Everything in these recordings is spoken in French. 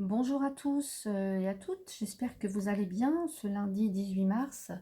Bonjour à tous et à toutes, j'espère que vous allez bien ce lundi 18 mars.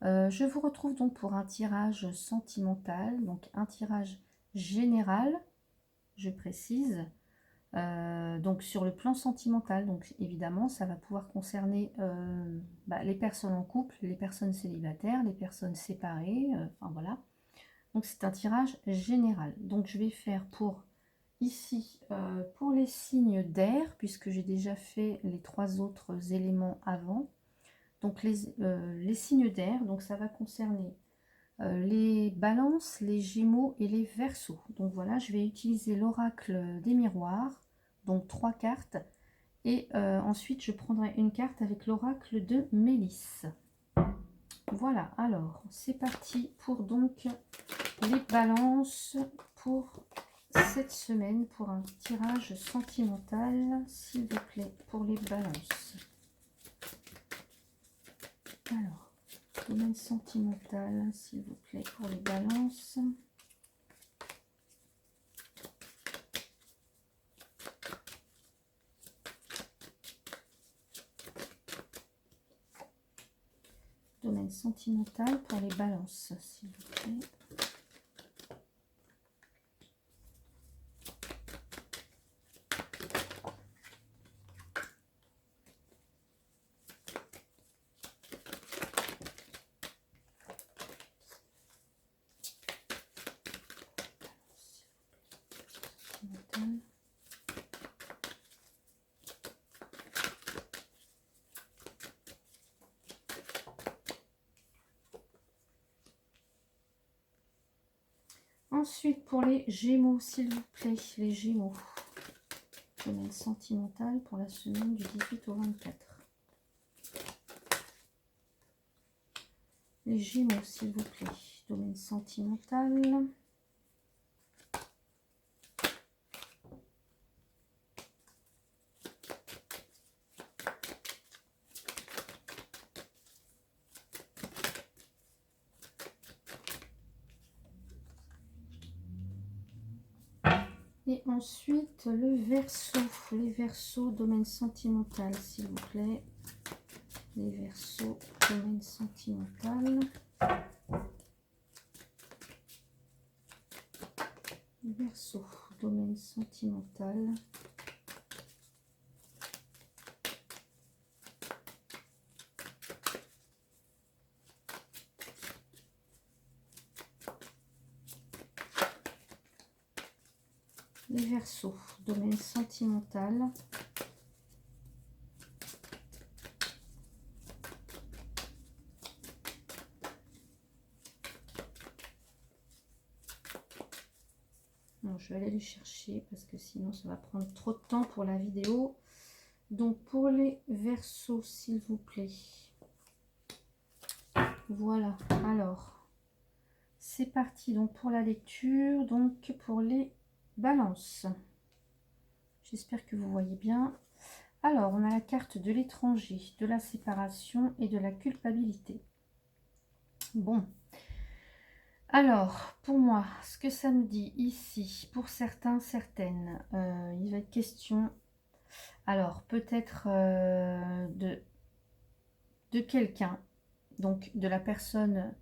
Je vous retrouve donc pour un tirage sentimental, donc un tirage général, je précise, donc sur le plan sentimental. Donc évidemment, ça va pouvoir concerner les personnes en couple, les personnes célibataires, les personnes séparées, enfin voilà. Donc c'est un tirage général. Donc je vais faire pour ici, pour les signes d'air, puisque j'ai déjà fait les trois autres éléments avant. Donc les signes d'air, donc ça va concerner les balances, les gémeaux et les verseaux. Donc voilà, je vais utiliser l'oracle des miroirs, donc trois cartes. Et ensuite, je prendrai une carte avec l'oracle de Mélisse. Voilà, alors c'est parti pour donc les balances pour cette semaine pour un tirage sentimental, s'il vous plaît, pour les balances. Alors, domaine sentimental, s'il vous plaît, pour les balances. Domaine sentimental pour les balances, s'il vous plaît. Sentimental. Ensuite, pour les gémeaux, s'il vous plaît, les gémeaux. Domaine sentimental pour la semaine du 18 au 24. Les gémeaux, s'il vous plaît. Domaine sentimental. Et ensuite, le verseau. Les verseaux, domaine sentimental, s'il vous plaît. Les verseaux, domaine sentimental. Verseau, domaine sentimental. Les verseaux, domaine sentimental. Non, je vais aller les chercher parce que sinon ça va prendre trop de temps pour la vidéo. Donc pour les verseaux, s'il vous plaît. Voilà, alors c'est parti donc pour la lecture, donc pour les balances. J'espère que vous voyez bien. Alors, on a la carte de l'étranger, de la séparation et de la culpabilité. Bon. Alors, pour moi, ce que ça me dit ici, pour certains, certaines, il va être question, alors peut-être de quelqu'un, donc de la personne,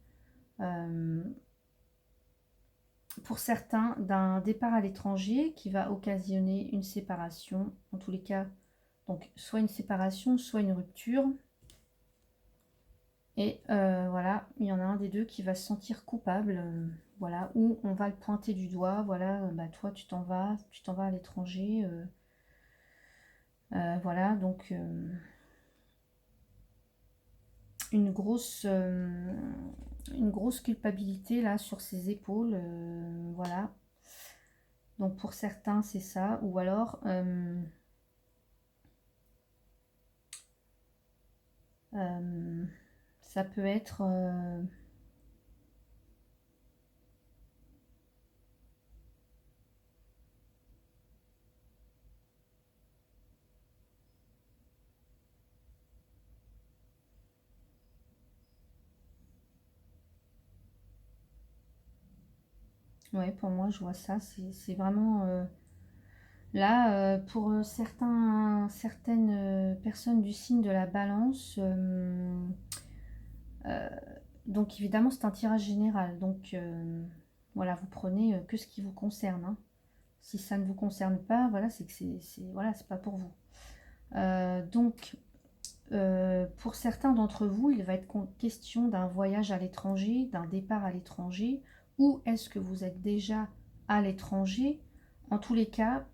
pour certains, d'un départ à l'étranger qui va occasionner une séparation, en tous les cas, donc soit une séparation, soit une rupture. Et voilà, il y en a un des deux qui va se sentir coupable, voilà, ou on va le pointer du doigt, voilà, bah, toi tu t'en vas à l'étranger, voilà, donc une grosse culpabilité là sur ses épaules, voilà. Donc pour certains c'est ça, ou alors ça peut être ouais, pour moi je vois ça, c'est vraiment Là, pour certaines personnes du signe de la balance, euh, donc évidemment c'est un tirage général. Donc voilà, vous prenez que ce qui vous concerne, hein. Si ça ne vous concerne pas, voilà, c'est que voilà, c'est pas pour vous. Donc pour certains d'entre vous, il va être question d'un voyage à l'étranger, d'un départ à l'étranger, ou est-ce que vous êtes déjà à l'étranger? En tous les cas,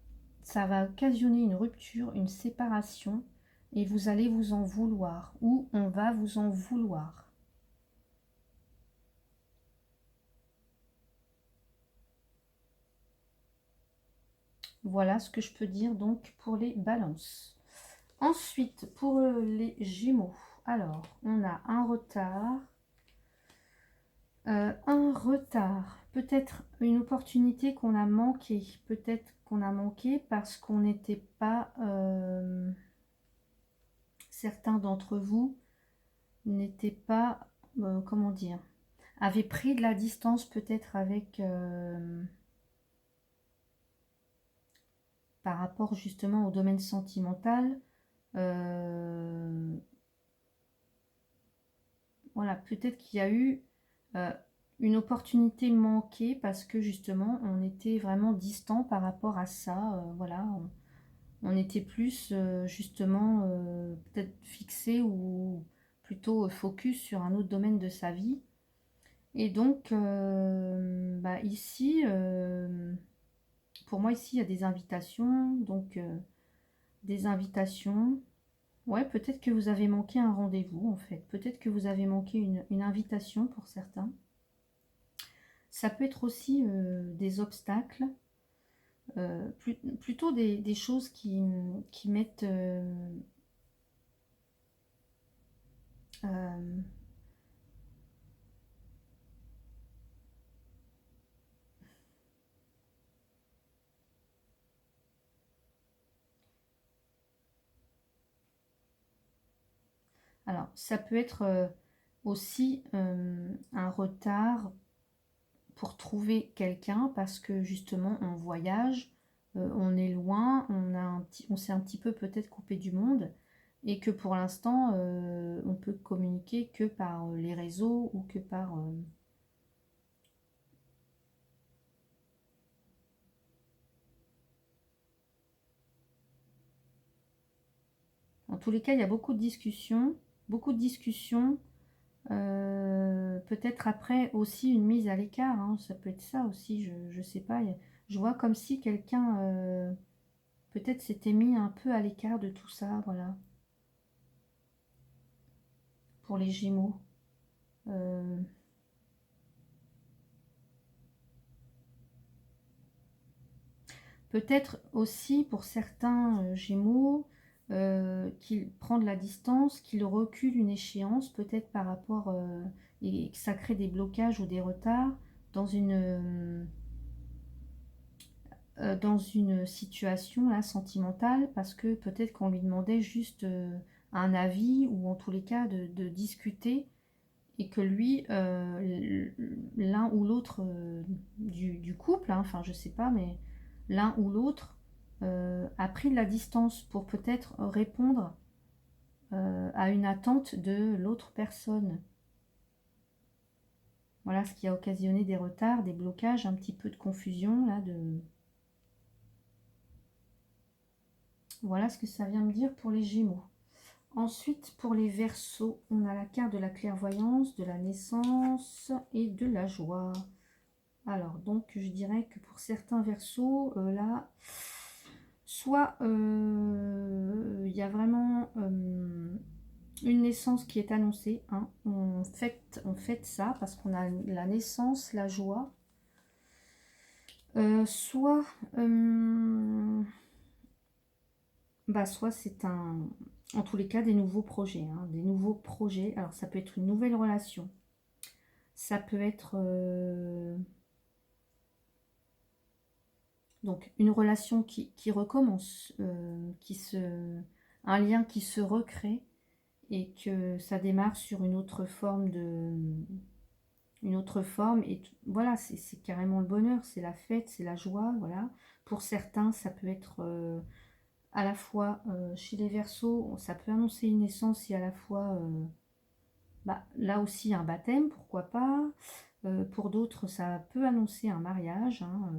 ça va occasionner une rupture, une séparation, et vous allez vous en vouloir, ou on va vous en vouloir. Voilà ce que je peux dire donc pour les balances. Ensuite, pour les gémeaux, alors on a un retard, peut-être une opportunité qu'on a manqué, peut-être qu'on a manqué parce qu'on n'était pas, certains d'entre vous n'étaient pas, comment dire, avaient pris de la distance peut-être avec, par rapport justement au domaine sentimental. Voilà, peut-être qu'il y a eu euh, une opportunité manquée parce que justement on était vraiment distant par rapport à ça. Voilà, on était plus justement peut-être fixé ou plutôt focus sur un autre domaine de sa vie. Et donc bah, ici, pour moi ici il y a des invitations, donc des invitations. Ouais, peut-être que vous avez manqué un rendez-vous en fait. Peut-être que vous avez manqué une invitation pour certains. Ça peut être aussi des obstacles, plutôt des choses qui mettent... euh, alors, ça peut être aussi un retard pour trouver quelqu'un parce que justement on voyage, on est loin, on s'est un petit peu peut-être coupé du monde et que pour l'instant on peut communiquer que par les réseaux ou que par... En tous les cas, il y a beaucoup de discussions, beaucoup de discussions. Peut-être après aussi une mise à l'écart, hein, ça peut être ça aussi, je sais pas. Je vois comme si quelqu'un peut-être s'était mis un peu à l'écart de tout ça, voilà, pour les Gémeaux. Euh, Peut-être aussi pour certains Gémeaux qu'il prend de la distance, qu'il recule une échéance, peut-être par rapport, et que ça crée des blocages ou des retards dans dans une situation là, sentimentale, parce que peut-être qu'on lui demandait juste un avis, ou en tous les cas de discuter, et que lui, l'un ou l'autre du couple, hein, enfin je sais pas, mais l'un ou l'autre a pris de la distance pour peut-être répondre à une attente de l'autre personne. Voilà ce qui a occasionné des retards, des blocages, un petit peu de confusion là, voilà ce que ça vient me dire pour les Gémeaux. Ensuite, pour les Verseaux, on a la carte de la clairvoyance, de la naissance et de la joie. Alors, donc, je dirais que pour certains Verseaux, là, soit il y a vraiment une naissance qui est annoncée, hein. On fête ça parce qu'on a la naissance, la joie. Soit, bah, soit c'est en tous les cas, des nouveaux projets, hein, des nouveaux projets. Alors, ça peut être une nouvelle relation. Ça peut être donc une relation qui recommence, un lien qui se recrée et que ça démarre sur une autre forme une autre forme. Et voilà, c'est carrément le bonheur, c'est la fête, c'est la joie, voilà. Pour certains, ça peut être à la fois chez les Verseaux, ça peut annoncer une naissance et à la fois, là aussi, un baptême, pourquoi pas. Pour d'autres, ça peut annoncer un mariage, hein,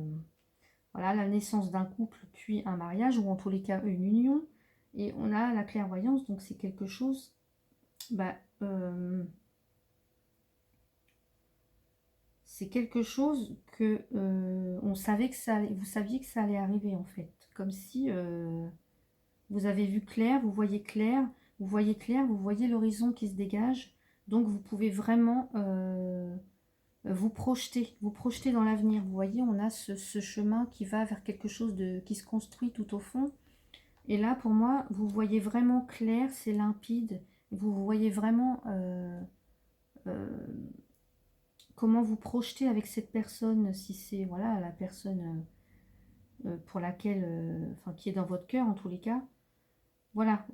voilà, la naissance d'un couple, puis un mariage, ou en tous les cas une union. Et on a la clairvoyance, donc c'est quelque chose, bah, c'est quelque chose que on savait que ça allait, vous saviez que ça allait arriver en fait. Comme si vous avez vu clair, vous voyez clair, vous voyez clair, vous voyez l'horizon qui se dégage. Donc vous pouvez vraiment vous projeter dans l'avenir. Vous voyez, on a ce chemin qui va vers quelque chose qui se construit tout au fond. Et là, pour moi, vous voyez vraiment clair, c'est limpide. Vous voyez vraiment euh, comment vous projetez avec cette personne, si c'est voilà la personne pour laquelle, enfin qui est dans votre cœur en tous les cas. Voilà,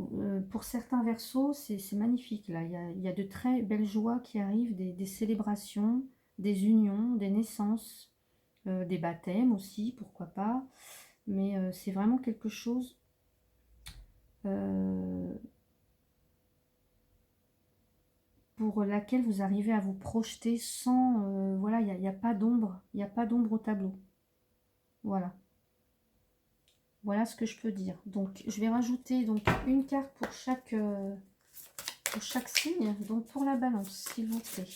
pour certains versos, c'est magnifique là. Il y a de très belles joies qui arrivent, des célébrations, des unions, des naissances, des baptêmes aussi, pourquoi pas. Mais c'est vraiment quelque chose euh, pour laquelle vous arrivez à vous projeter sans... voilà, il n'y a pas d'ombre, il n'y a pas d'ombre au tableau. Voilà. Voilà ce que je peux dire. Donc, je vais rajouter donc une carte pour chaque signe. Donc, pour la balance, s'il vous plaît.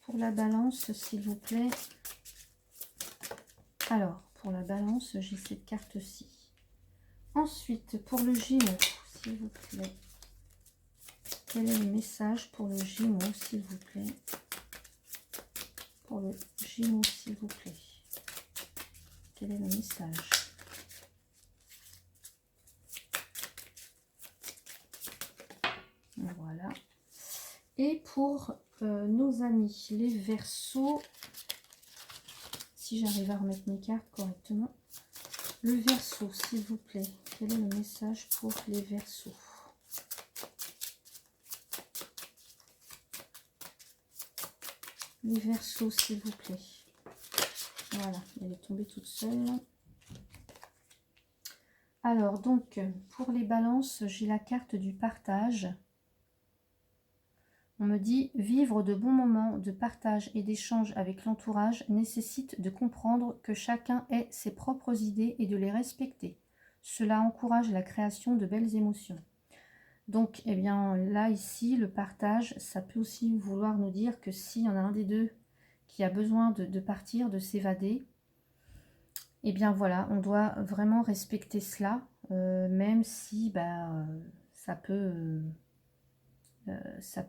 Pour la balance, s'il vous plaît. Alors, pour la balance, j'ai cette carte-ci. Ensuite, pour le Gémeaux, s'il vous plaît. Quel est le message pour le Gémeaux, s'il vous plaît? Pour le Gémeaux, s'il vous plaît. Quel est le message? Voilà. Et pour nos amis, les Verseaux, si j'arrive à remettre mes cartes correctement. Le Verseau, s'il vous plaît. Quel est le message pour les Verseaux? Les Verseaux, s'il vous plaît. Voilà, elle est tombée toute seule. Alors, donc, pour les balances, j'ai la carte du partage. On me dit, vivre de bons moments de partage et d'échange avec l'entourage nécessite de comprendre que chacun ait ses propres idées et de les respecter. Cela encourage la création de belles émotions. Donc, eh bien, là, ici, le partage, ça peut aussi vouloir nous dire que s'il y en a un des deux qui a besoin de partir, de s'évader, eh bien, voilà, on doit vraiment respecter cela, même si ça peut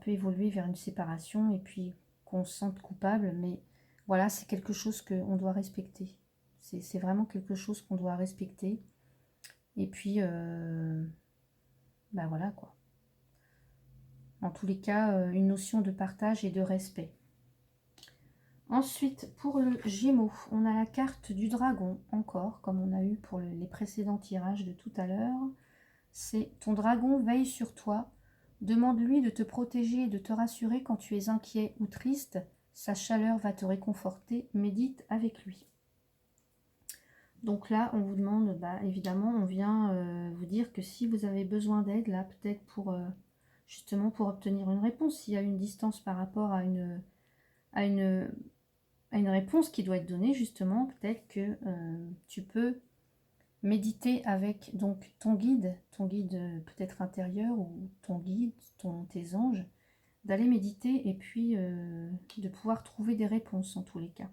évoluer vers une séparation et puis qu'on se sente coupable, mais voilà, c'est quelque chose qu'on doit respecter. C'est vraiment quelque chose qu'on doit respecter. Et puis, voilà quoi. En tous les cas, une notion de partage et de respect. Ensuite, pour le Gémeaux, on a la carte du dragon, encore, comme on a eu pour les précédents tirages de tout à l'heure. C'est ton dragon veille sur toi. Demande-lui de te protéger et de te rassurer quand tu es inquiet ou triste. Sa chaleur va te réconforter. Médite avec lui. Donc là, on vous demande, évidemment, on vient vous dire que si vous avez besoin d'aide, là, peut-être pour justement pour obtenir une réponse, s'il y a une distance par rapport à une réponse qui doit être donnée, justement, peut-être que tu peux méditer avec donc ton guide peut-être intérieur ou ton guide, tes anges, d'aller méditer et puis de pouvoir trouver des réponses en tous les cas.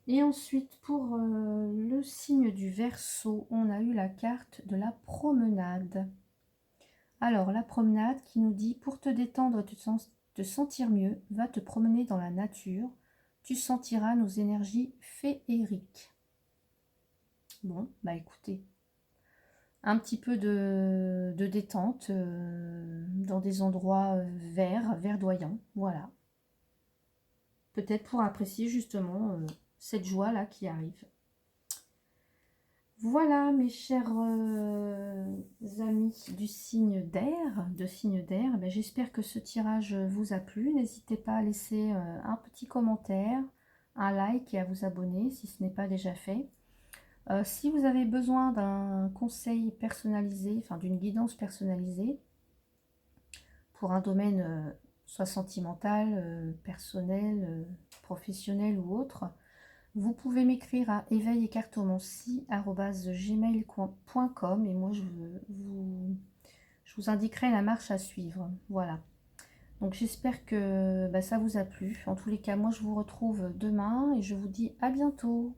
Et ensuite, pour le signe du Verseau, on a eu la carte de la promenade. Alors, la promenade qui nous dit, pour te détendre et te sentir mieux, va te promener dans la nature. Tu sentiras nos énergies féeriques. Bon, écoutez, un petit peu de détente dans des endroits verdoyants, voilà. Peut-être pour apprécier justement cette joie-là qui arrive. Voilà mes chers amis du signe d'air, j'espère que ce tirage vous a plu. N'hésitez pas à laisser un petit commentaire, un like et à vous abonner si ce n'est pas déjà fait. Si vous avez besoin d'un conseil personnalisé, enfin d'une guidance personnalisée pour un domaine soit sentimental, personnel, professionnel ou autre, vous pouvez m'écrire à éveillecartomancie@gmail.com et moi je vous indiquerai la marche à suivre. Voilà. Donc j'espère que ça vous a plu. En tous les cas, moi je vous retrouve demain et je vous dis à bientôt.